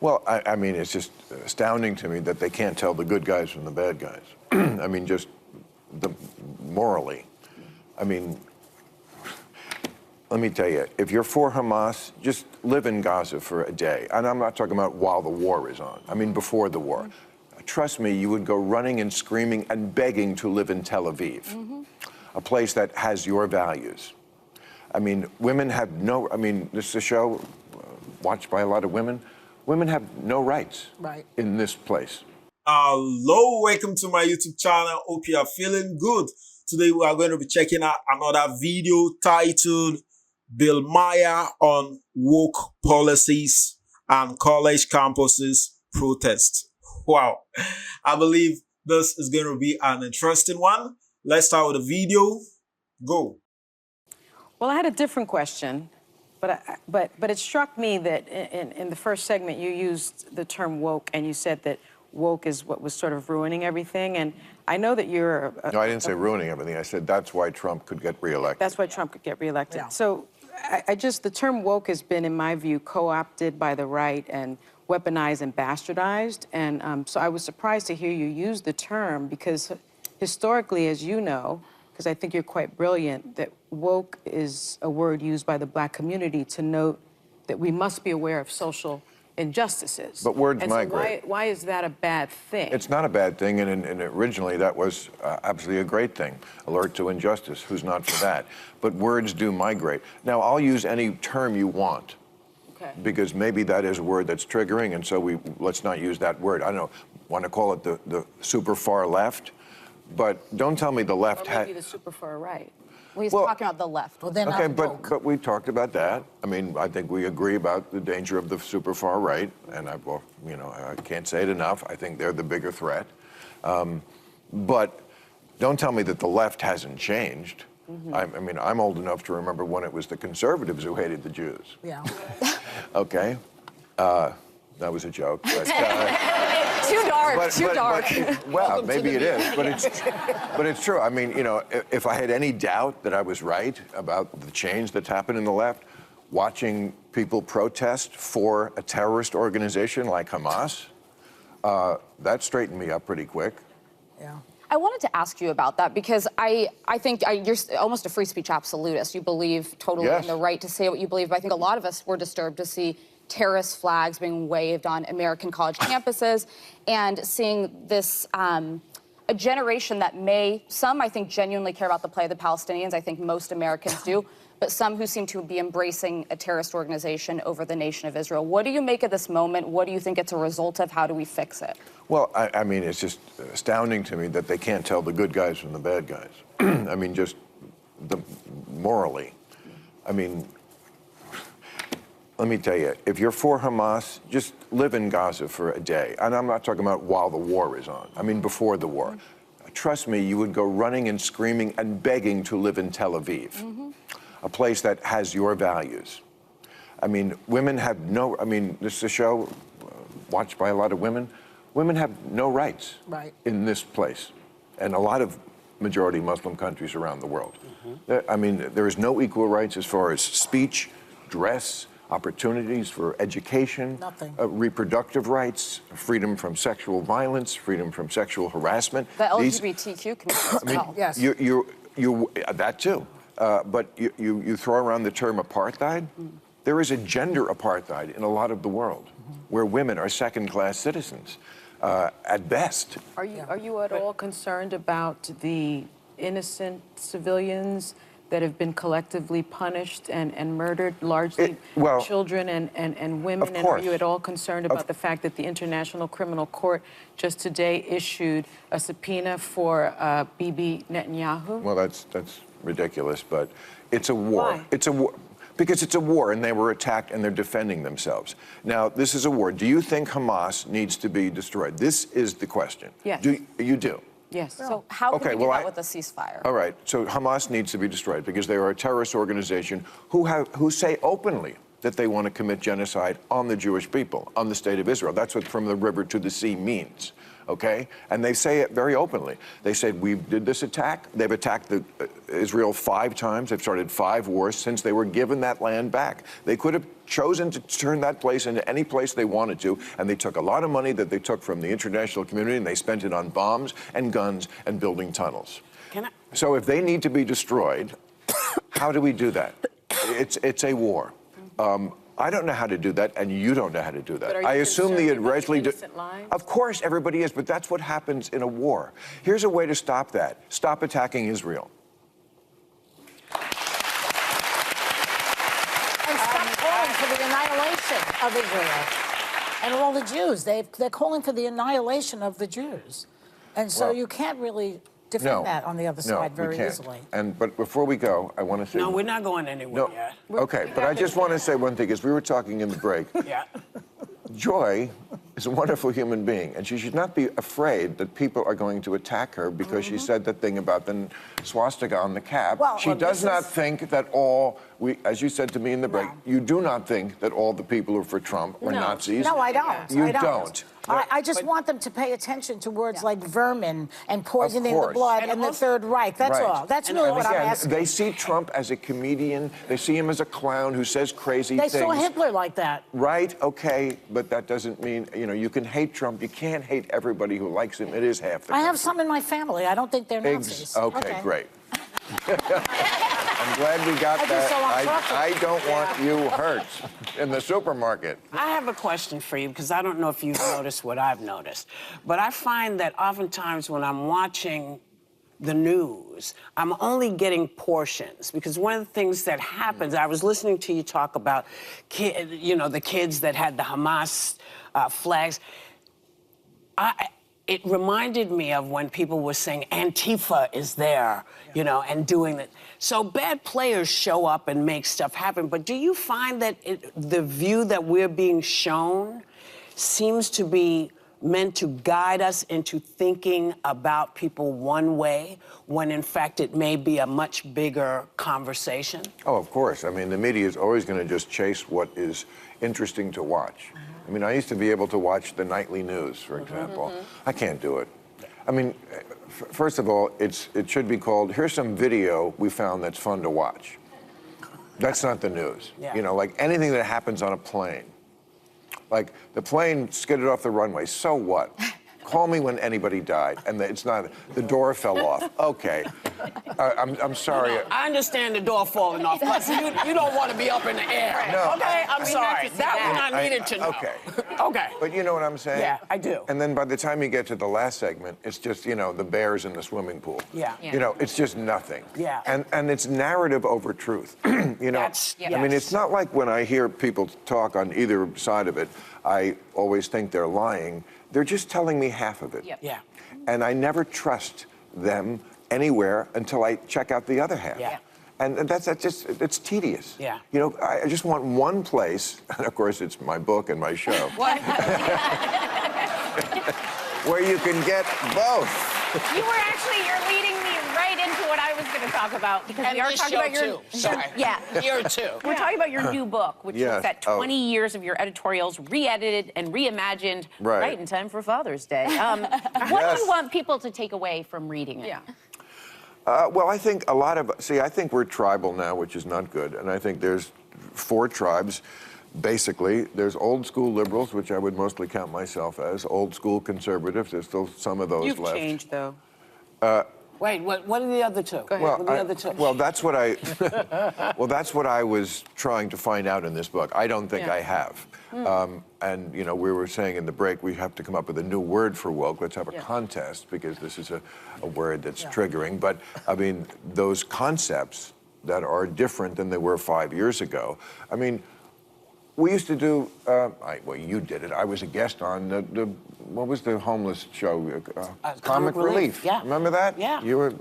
Well, I mean, it's just astounding to me that they can't tell the good guys from the bad guys. I mean, just morally. I mean, let me tell you, if you're for Hamas, just live in Gaza for a day. And I'm not talking about while the war is on. I mean, before the war. Trust me, you would go running and screaming and begging to live in Tel Aviv, a place that has your values. I mean, women have no, I mean, this is a show watched by a lot of women. Women have no rights in this place. Hello, welcome to my YouTube channel. Hope you are feeling good. Today we are going to be checking out another video titled Bill Maher on Woke Policies and College Campuses Protest. Wow, I believe this is going to be an interesting one. Let's start with the video. Go. Well, I had a different question, but it struck me that in the first segment you used the term woke, and you said that woke is what was sort of ruining everything. And I know that you're... No, I didn't say ruining everything. I said that's why Trump could get reelected. That's why Trump could get reelected. Yeah. So the term woke has been, in my view, co-opted by the right and weaponized and bastardized. And so I was surprised to hear you use the term because historically, as you know, because I think you're quite brilliant, that woke is a word used by the Black community to note that we must be aware of social injustices. But words migrate. Why is that a bad thing? It's not a bad thing, and originally that was absolutely a great thing. Alert to injustice, who's not for that? But words do migrate. Now, I'll use any term you want, because maybe that is a word that's triggering, and so let's not use that word. I don't know, want to call it the super far left? But don't tell me the left or maybe the super far right. Well, he's talking about the left. Well, then okay, but we talked about that. I mean, I think we agree about the danger of the super far right, and I can't say it enough. I think they're the bigger threat. But don't tell me that the left hasn't changed. I mean, I'm old enough to remember when it was the conservatives who hated the Jews. Yeah. Okay. That was a joke. But, too dark, too dark. Well, maybe it is, but it's true. I mean, you know, if I had any doubt that I was right about the change that's happened in the left, watching people protest for a terrorist organization like Hamas, that straightened me up pretty quick. Yeah. I wanted to ask you about that because I think you're almost a free speech absolutist. You believe totally in the right to say what you believe, but I think a lot of us were disturbed to see terrorist flags being waved on American college campuses and seeing this, a generation that some I think genuinely care about the plight of the Palestinians. I think most Americans do, but some who seem to be embracing a terrorist organization over the nation of Israel. What do you make of this moment? What do you think it's a result of? How do we fix it? Well, I mean, it's just astounding to me that they can't tell the good guys from the bad guys. I mean, just morally. I mean, let me tell you, if you're for Hamas, just live in Gaza for a day. And I'm not talking about while the war is on. I mean, before the war. Trust me, you would go running and screaming and begging to live in Tel Aviv, a place that has your values. I mean, women have no, I mean, this is a show watched by a lot of women. Women have no rights in this place, and a lot of majority Muslim countries around the world. I mean, there is no equal rights as far as speech, dress, opportunities for education, reproductive rights, freedom from sexual violence, freedom from sexual harassment. The LGBTQ community as well. Yes. That too. But you throw around the term apartheid. There is a gender apartheid in a lot of the world, where women are second-class citizens, at best. Are you at all concerned about the innocent civilians that have been collectively punished and murdered, largely children and women? Of and course. Are you at all concerned about the fact that the International Criminal Court just today issued a subpoena for Bibi Netanyahu? Well, that's ridiculous, but it's a war. Why? It's a war. Because it's a war, and they were attacked, and they're defending themselves. Now, this is a war. Do you think Hamas needs to be destroyed? This is the question. Yes. You do? Yes. So how can we do that with a ceasefire? All right. So Hamas needs to be destroyed because they are a terrorist organization who say openly that they want to commit genocide on the Jewish people, on the state of Israel. That's what from the river to the sea means, okay? And they say it very openly. They said, we did this attack. They've attacked Israel 5 times. They've started 5 wars since they were given that land back. They could have chosen to turn that place into any place they wanted to, and they took a lot of money that they took from the international community and they spent it on bombs and guns and building tunnels. So if they need to be destroyed, how do we do that? It's a war. I don't know how to do that, and you don't know how to do that. I assume the Israeli... Of course, everybody is, but that's what happens in a war. Here's a way to stop that. Stop attacking Israel. And stop calling for the annihilation of Israel and all the Jews. They're calling for the annihilation of the Jews. And so you can't really defend that on the other side very easily. But before we go, I want to say... No, we're not going anywhere yet. Okay, but I just want to say one thing, because we were talking in the break. Yeah. Joy is a wonderful human being, and she should not be afraid that people are going to attack her because she said that thing about the swastika on the cap. Well, she does not think that as you said to me in the break, you do not think that all the people who are for Trump were Nazis. No, I don't. You don't. I just want them to pay attention to words like vermin and poisoning the blood and the Third Reich. That's all. That's really what I'm asking. They see Trump as a comedian. They see him as a clown who says crazy things. They saw Hitler like that. Right, okay, but that doesn't mean, you can hate Trump. You can't hate everybody who likes him. It is half the country. I have some in my family. I don't think they're Nazis. Okay, great. I'm glad we got that. I don't want you hurt in the supermarket. I have a question for you, because I don't know if you've noticed what I've noticed. But I find that oftentimes when I'm watching the news, I'm only getting portions, because one of the things that happens, I was listening to you talk about, the kids that had the Hamas flags. It reminded me of when people were saying Antifa is there, and doing that. So bad players show up and make stuff happen. But do you find that the view that we're being shown seems to be meant to guide us into thinking about people one way, when in fact it may be a much bigger conversation? Oh, of course. I mean, the media is always going to just chase what is interesting to watch. I mean, I used to be able to watch the nightly news, for example. I can't do it. I mean, first of all, it should be called, here's some video we found that's fun to watch. That's not the news. Like anything that happens on a plane. Like the plane skidded off the runway, so what? Call me when anybody died, and it's not, the door fell off. Okay. I'm sorry. No, I understand the door falling off, but you don't want to be up in the air. No. Okay, I'm sorry. That one I needed to know. Okay. Okay. But you know what I'm saying? Yeah, I do. And then by the time you get to the last segment, it's just, the bears in the swimming pool. Yeah. It's just nothing. Yeah. And it's narrative over truth. I mean, it's not like when I hear people talk on either side of it, I always think they're lying. They're just telling me half of it. Yeah. And I never trust them anywhere until I check out the other half. Yeah. And it's tedious. Yeah. I just want one place, and of course it's my book and my show, where you can get both. You're leading me right into what I was going to talk about, because we are talking about your... Sorry. Yeah. Here too. We're talking about your new book, which looks at 20 years of your editorials re-edited and reimagined right in time for Father's Day. What do you want people to take away from reading it? Well, I think I think we're tribal now, which is not good. And I think there's 4 tribes, basically. There's old school liberals, which I would mostly count myself as, old school conservatives. There's still some of those left. You've changed, though. Wait, what are the other 2? Go ahead. Well, what are the other 2? Well, that's what I was trying to find out in this book. I don't think I have. And, we were saying in the break, we have to come up with a new word for woke. Let's have a contest, because this is a word that's triggering. But, I mean, those concepts that are different than they were 5 years ago. I mean, we used to do, well, you did it. I was a guest on what was the homeless show? Comic Relief. Yeah. Remember that? Yeah. You were,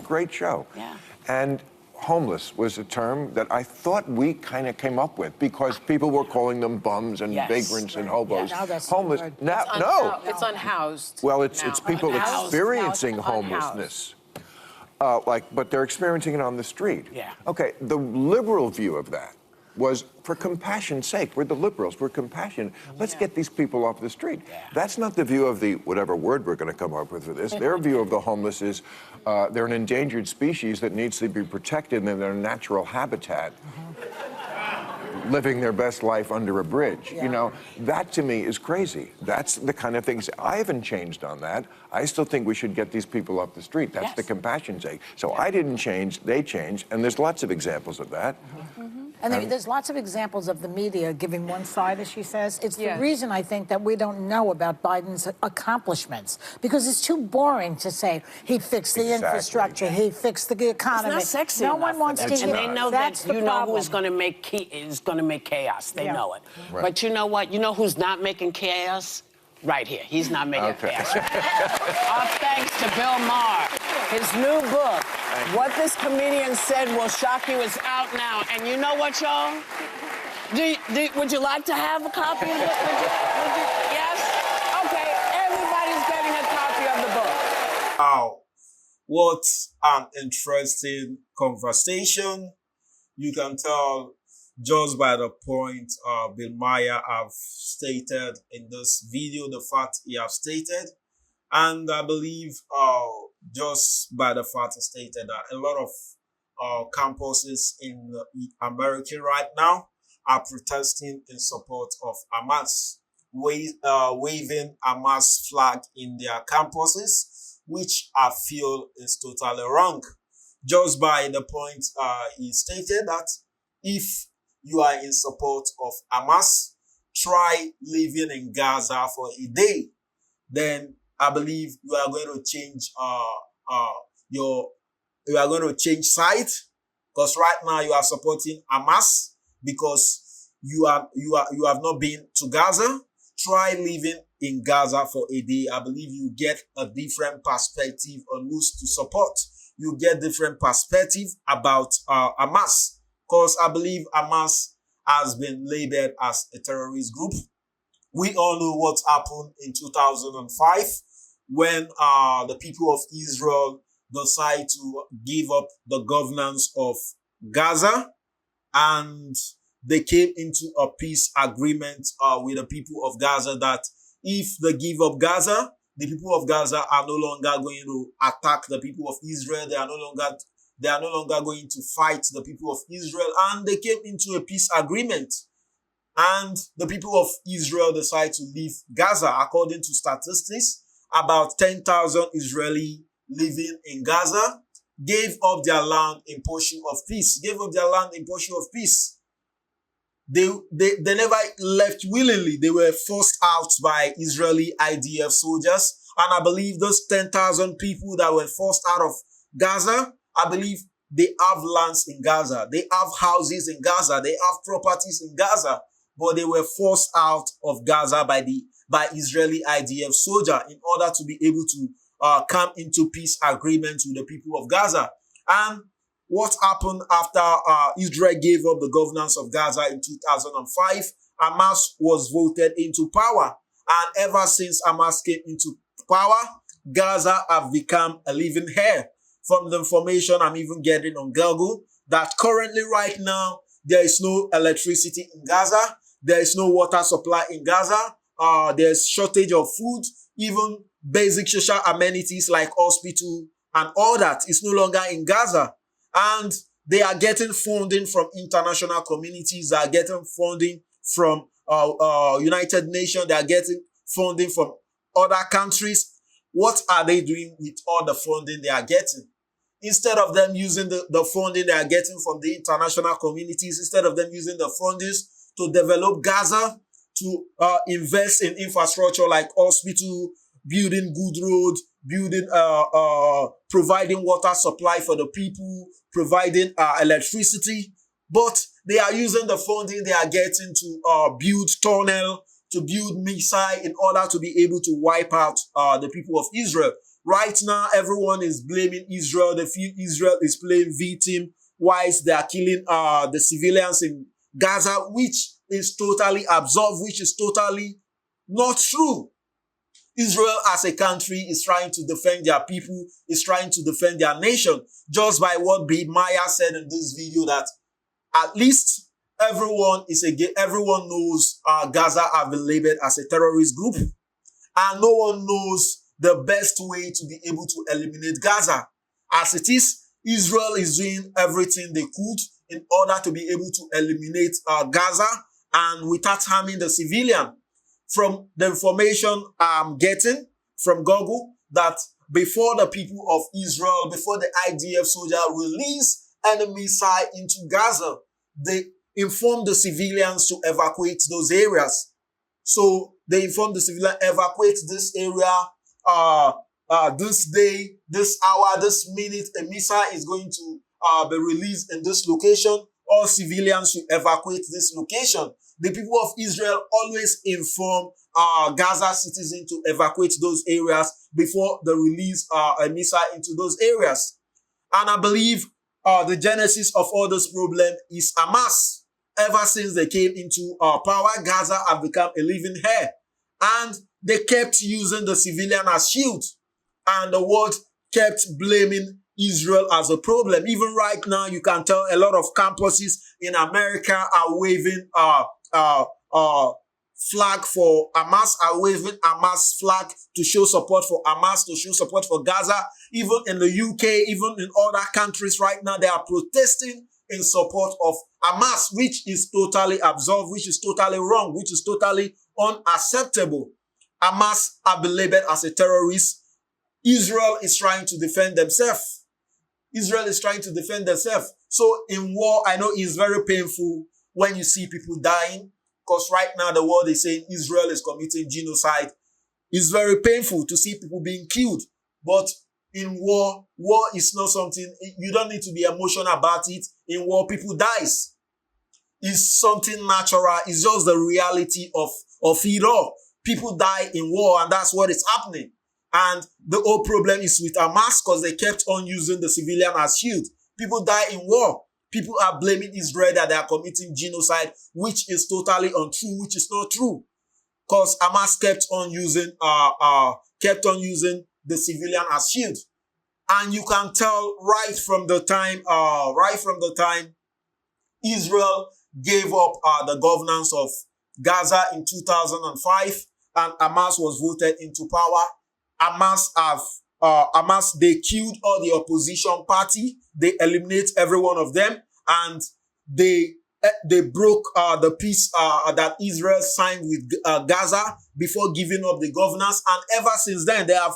great show. Yeah. And homeless was a term that I thought we kind of came up with, because people were calling them bums and vagrants and hobos. Now that's homeless. not Now, no. It's unhoused. Well, it's people experiencing homelessness. But they're experiencing it on the street. Yeah. Okay, the liberal view of that was for compassion's sake. We're the liberals. We're compassionate. Let's get these people off the street. That's not the view of the, whatever word we're going to come up with for this. Their view of the homeless is they're an endangered species that needs to be protected in their natural habitat. Living their best life under a bridge. You know, that to me is crazy. That's the kind of things, I haven't changed on that. I still think we should get these people off the street. That's the compassion sake. So I didn't change, they changed, and there's lots of examples of that. And there's lots of examples of the media giving one side, as she says. It's the reason, I think, that we don't know about Biden's accomplishments, because it's too boring to say he fixed the infrastructure, he fixed the economy. It's not sexy No enough one wants to hear. And they know That's that, you know, problem. who is going to make chaos. They know it. But you know what? You know who's not making chaos? Right here. He's not making chaos. Our thanks to Bill Maher. His new book, What This Comedian Said Will Shock You, is out now. And you know what, y'all? Would you like to have a copy of it? Yes? Okay, everybody's getting a copy of the book. Wow. What an interesting conversation. You can tell just by the point Bill Maher have stated in this video, the fact he have stated. And I believe just by the fact he stated that a lot of campuses in America right now are protesting in support of Hamas, waving Hamas flag in their campuses, which I feel is totally wrong. Just by the point he stated that if you are in support of Hamas, try living in Gaza for a day. Then I believe you are going to change you are going to change side, because right now you are supporting Hamas because you have not been to Gaza. Try living in Gaza for a day. I believe you get a different perspective on who's to support. You get different perspective about Hamas, because I believe Hamas has been labeled as a terrorist group. We all know what happened in 2005 when the people of Israel decided to give up the governance of Gaza, and they came into a peace agreement with the people of Gaza that if they give up Gaza, the people of Gaza are no longer going to attack the people of Israel. They are no longer going to fight the people of Israel, and they came into a peace agreement. And the people of Israel decided to leave Gaza. According to statistics, about 10,000 Israelis living in Gaza gave up their land in pursuit of peace. They never left willingly. They were forced out by Israeli IDF soldiers. And I believe those 10,000 people that were forced out of Gaza, I believe they have lands in Gaza. They have houses in Gaza. They have properties in Gaza. But they were forced out of Gaza by Israeli IDF soldier in order to be able to come into peace agreements with the people of Gaza. And what happened after Israel gave up the governance of Gaza in 2005? Hamas was voted into power. And ever since Hamas came into power, Gaza have become a living hell. From the information I'm even getting on Google, that currently right now, there is no electricity in Gaza. There is no water supply in Gaza. There's shortage of food. Even basic social amenities like hospital and all that is no longer in Gaza. And they are getting funding from international communities. They are getting funding from United Nations. They are getting funding from other countries. What are they doing with all the funding they are getting? Instead of them using the funding they are getting from the international communities, instead of them using the fundings to develop Gaza, to invest in infrastructure like hospital, building good roads, building, providing water supply for the people, providing electricity. But they are using the funding they are getting to build tunnel, to build missile in order to be able to wipe out the people of Israel. Right now, everyone is blaming Israel. They feel Israel is playing victim whilst they are killing the civilians in Gaza, which is totally absurd, which is totally not true. Israel as a country is trying to defend their people, is trying to defend their nation. Just by what Bill Maher said in this video, that at least everyone knows Gaza have been labeled as a terrorist group, and no one knows the best way to be able to eliminate Gaza. As it is, Israel is doing everything they could in order to be able to eliminate Gaza and without harming the civilian. From the information I'm getting from Google, that before the people of Israel, before the IDF soldier release enemy missile into Gaza, they informed the civilians to evacuate those areas. So they informed the civilian, evacuate this area, this day, this hour, this minute, a missile is going to be released in this location. All civilians should evacuate this location. The people of Israel always inform Gaza citizens to evacuate those areas before the release a missile into those areas. And I believe the genesis of all this problem is Hamas. Ever since they came into power, Gaza have become a living hell. And they kept using the civilian as shield. And the world kept blaming Israel as a problem. Even right now, you can tell a lot of campuses in America are waving flag for Hamas, are waving Hamas flag to show support for Hamas, to show support for Gaza. Even in the UK, even in other countries right now, they are protesting in support of Hamas, which is totally absurd, which is totally wrong, which is totally unacceptable. Hamas have been labeled as a terrorist. Israel is trying to defend themselves. Israel is trying to defend themselves. So in war, I know it's very painful when you see people dying, because right now the world is saying Israel is committing genocide. It's very painful to see people being killed. But in war is not something, you don't need to be emotional about it. In war, people dies. It's something natural. It's just the reality of it all. People die in war, and that's what is happening. And the whole problem is with Hamas, because they kept on using the civilian as shield. People die in war. People are blaming Israel that they are committing genocide, which is totally untrue, which is not true. Because Hamas kept on using the civilian as shield. And you can tell right from the time Israel gave up the governance of Gaza in 2005 and Hamas was voted into power. Hamas, they killed all the opposition party. They eliminate every one of them, and they broke the peace that Israel signed with Gaza before giving up the governance. And ever since then, they have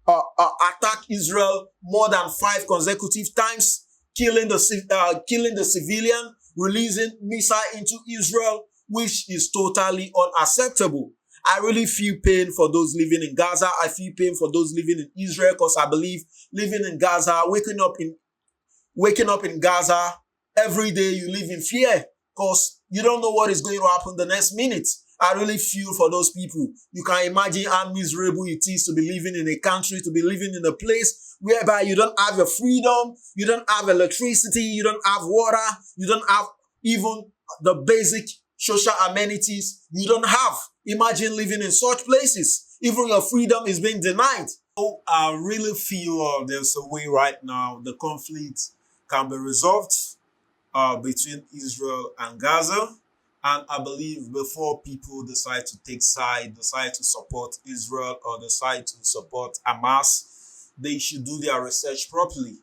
attacked Israel more than 5 consecutive times, killing the civilian, releasing missile into Israel, which is totally unacceptable. I really feel pain for those living in Gaza. I feel pain for those living in Israel, because I believe living in Gaza, waking up in Gaza, every day you live in fear, because you don't know what is going to happen the next minute. I really feel for those people. You can imagine how miserable it is to be living in a country, to be living in a place whereby you don't have your freedom, you don't have electricity, you don't have water, you don't have even the basic social amenities. You don't have. Imagine living in such places. Even your freedom is being denied. So I really feel there's a way right now the conflict can be resolved between Israel and Gaza. And I believe before people decide to take side, decide to support Israel or decide to support Hamas, they should do their research properly.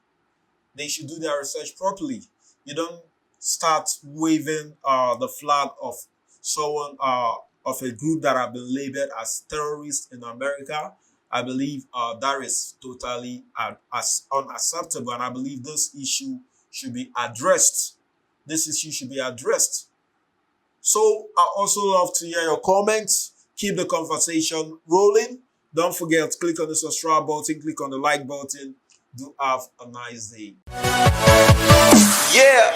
They should do their research properly. You don't start waving the flag of someone, of a group that have been labeled as terrorists in America. I believe that is totally as unacceptable. And I believe this issue should be addressed. This issue should be addressed. So I also love to hear your comments. Keep the conversation rolling. Don't forget, click on the subscribe button, click on the like button. Do have a nice day. Yeah.